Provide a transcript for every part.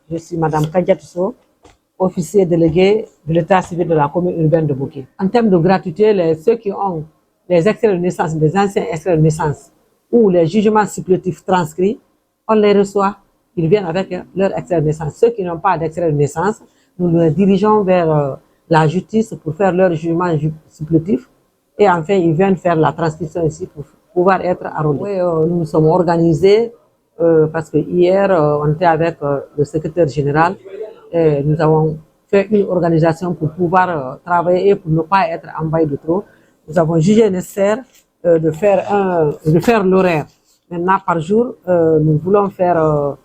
Je suis Madame Kadiatousso, officier délégué de l'état civil de la commune urbaine de Bouquet. En termes de gratuité, ceux qui ont les extraits de naissance, les anciens extraits de naissance ou les jugements supplétifs transcrits, on les reçoit. Ils viennent avec leur extrait de naissance. Ceux qui n'ont pas d'extrait de naissance, nous les dirigeons vers la justice pour faire leur jugement supplétif. Et enfin, ils viennent faire la transcription ici pour pouvoir être enrôlés. Oui, nous nous sommes organisés parce que hier, on était avec le secrétaire général et nous avons fait une organisation pour pouvoir travailler et pour ne pas être envahi de trop. Nous avons jugé nécessaire de faire l'horaire. Maintenant, par jour, nous voulons faire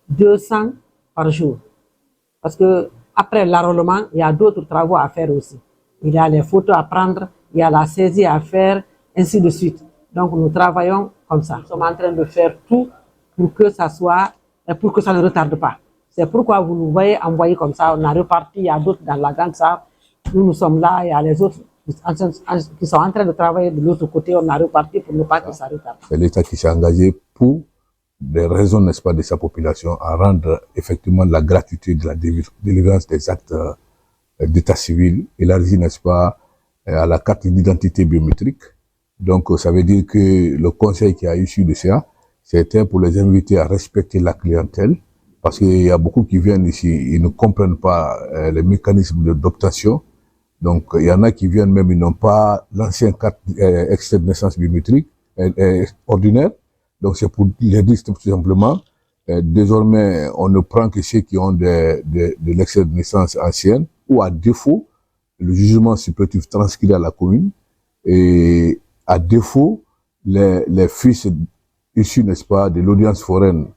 200 par jour. Parce que après l'enrôlement, il y a d'autres travaux à faire aussi. Il y a les photos à prendre, il y a la saisie à faire, ainsi de suite. Donc, nous travaillons comme ça. Nous sommes en train de faire tout pour que ça soit, pour que ça ne retarde pas. C'est pourquoi vous nous voyez envoyer comme ça. On a reparti, il y a d'autres dans la gang, ça. Nous sommes là, il y a les autres qui sont en train de travailler de l'autre côté. On a reparti pour ne pas que ça retarde. C'est l'État qui s'est engagé pour des raisons, n'est-ce pas, de sa population, à rendre effectivement la gratuité de la délivrance des actes d'état civil élargie, n'est-ce pas, à la carte d'identité biométrique. Donc, ça veut dire que le conseil qui a issu de ça, c'était pour les inviter à respecter la clientèle, parce qu'il y a beaucoup qui viennent ici, ils ne comprennent pas les mécanismes d'obtention. Donc, il y en a qui viennent même, ils n'ont pas l'ancien carte extrait de naissance biométrique ordinaire. Donc, c'est pour les dire tout simplement, désormais, on ne prend que ceux qui ont de l'extrait de naissance ancienne, ou à défaut, le jugement supplétif transcrit à la commune, et à défaut, les fils issus, n'est-ce pas, de l'audience foraine,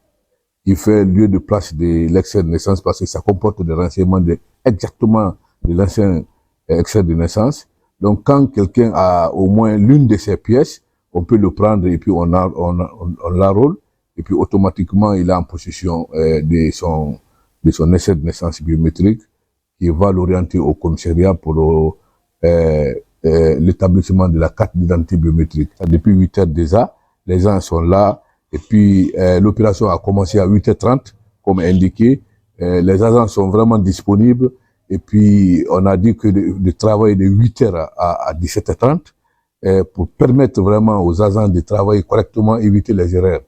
qui fait lieu de place de l'extrait de naissance, parce que ça comporte des renseignements exactement de l'ancien extrait de naissance. Donc, quand quelqu'un a au moins l'une de ces pièces, on peut le prendre et puis on l'enrôle, et puis automatiquement il est en possession de son extrait de naissance biométrique, qui va l'orienter au commissariat pour l'établissement de la carte d'identité biométrique. Depuis 8 heures déjà, les gens sont là, et puis l'opération a commencé à 8h30, comme indiqué. Les agents sont vraiment disponibles, et puis on a dit que de travailler de 8h à 17h30, pour permettre vraiment aux agents de travailler correctement, éviter les erreurs.